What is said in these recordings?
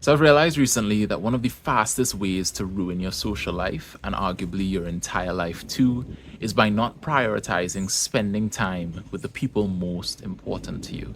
So I've realized recently that one of the fastest ways to ruin your social life, and arguably your entire life too, is by not prioritizing spending time with the people most important to you.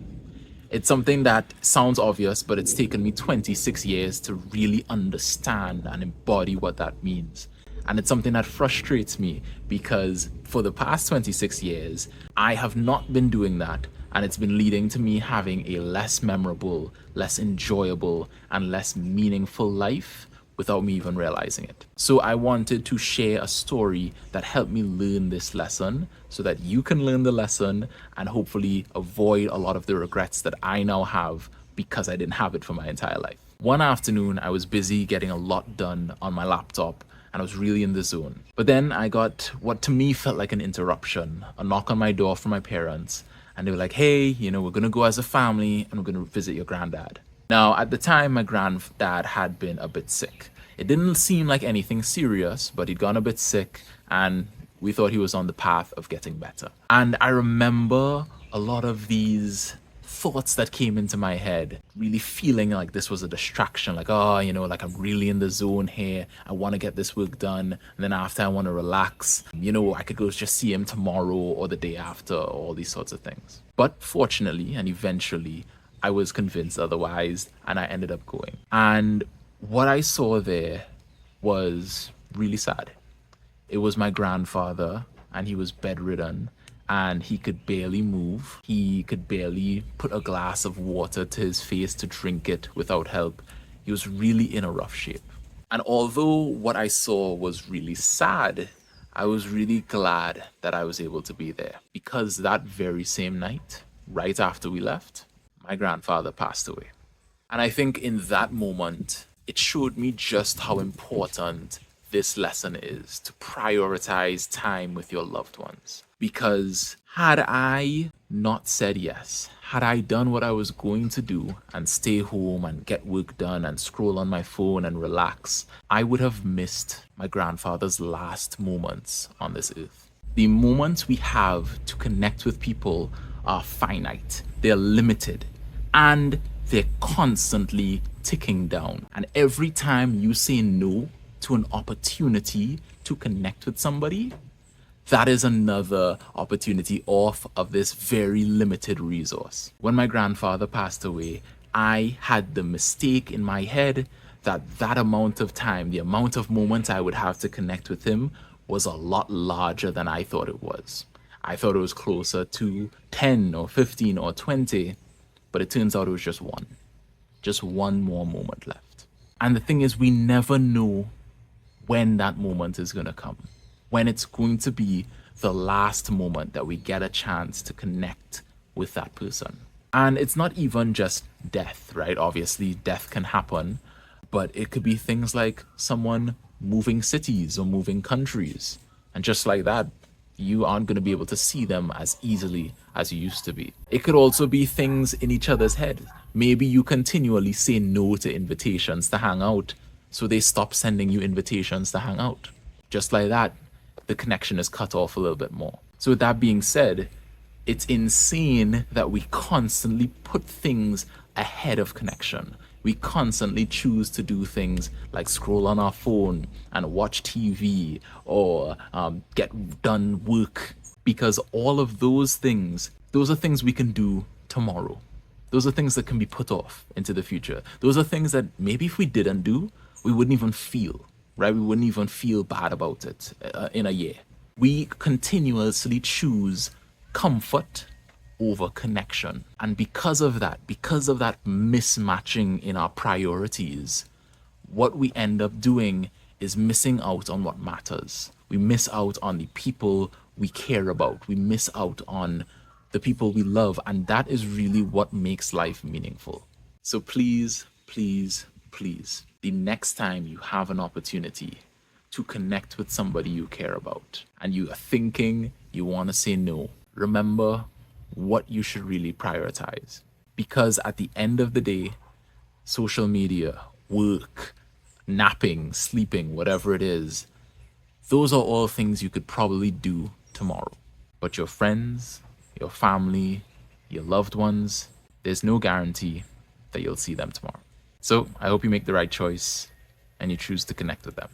It's something that sounds obvious, but it's taken me 26 years to really understand and embody what that means. And it's something that frustrates me because for the past 26 years, I have not been doing that. And it's been leading to me having a less memorable, less enjoyable, and less meaningful life without me even realizing it. So I wanted to share a story that helped me learn this lesson so that you can learn the lesson and hopefully avoid a lot of the regrets that I now have because I didn't have it for my entire life. One afternoon, I was busy getting a lot done on my laptop and I was really in the zone. But then I got what to me felt like an interruption, a knock on my door from my parents. And they were like, hey, we're going to go as a family and we're going to visit your granddad. Now, at the time, my granddad had been a bit sick. It didn't seem like anything serious, but he'd gone a bit sick and we thought he was on the path of getting better. And I remember a lot of these thoughts that came into my head, really feeling like this was a distraction, like, oh, like I'm really in the zone here. I want to get this work done. And then after I want to relax, I could go just see him tomorrow or the day after, all these sorts of things. But fortunately and eventually, I was convinced otherwise and I ended up going. And what I saw there was really sad. It was my grandfather and he was bedridden and he could barely move. He could barely put a glass of water to his face to drink it without help. He was really in a rough shape. And although what I saw was really sad, I was really glad that I was able to be there because that very same night, right after we left, my grandfather passed away. And I think in that moment, it showed me just how important this lesson is to prioritize time with your loved ones. Because had I not said yes, had I done what I was going to do and stay home and get work done and scroll on my phone and relax, I would have missed my grandfather's last moments on this earth. The moments we have to connect with people are finite, they're limited, and they're constantly ticking down. And every time you say no to an opportunity to connect with somebody, that is another opportunity off of this very limited resource. When my grandfather passed away, I had the mistake in my head that amount of time, the amount of moments I would have to connect with him was a lot larger than I thought it was. I thought it was closer to 10 or 15 or 20, but it turns out it was just one more moment left. And the thing is, we never know when that moment is going to come, when it's going to be the last moment that we get a chance to connect with that person. And it's not even just death, right? Obviously, death can happen, but it could be things like someone moving cities or moving countries. And just like that, you aren't going to be able to see them as easily as you used to be. It could also be things in each other's head. Maybe you continually say no to invitations to hang out, so they stop sending you invitations to hang out. Just like that, the connection is cut off a little bit more. So with that being said, it's insane that we constantly put things ahead of connection. We constantly choose to do things like scroll on our phone and watch TV or get done work, because all of those things, those are things we can do tomorrow. Those are things that can be put off into the future. Those are things that maybe if we didn't do, we wouldn't even feel, right? We wouldn't even feel bad about it in a year. We continuously choose comfort over connection. And because of that mismatching in our priorities, what we end up doing is missing out on what matters. We miss out on the people we care about. We miss out on the people we love. And that is really what makes life meaningful. So please, please, please, the next time you have an opportunity to connect with somebody you care about and you are thinking you want to say no, remember what you should really prioritize. Because at the end of the day, social media, work, napping, sleeping, whatever it is, those are all things you could probably do tomorrow. But your friends, your family, your loved ones, there's no guarantee that you'll see them tomorrow. So I hope you make the right choice and you choose to connect with them.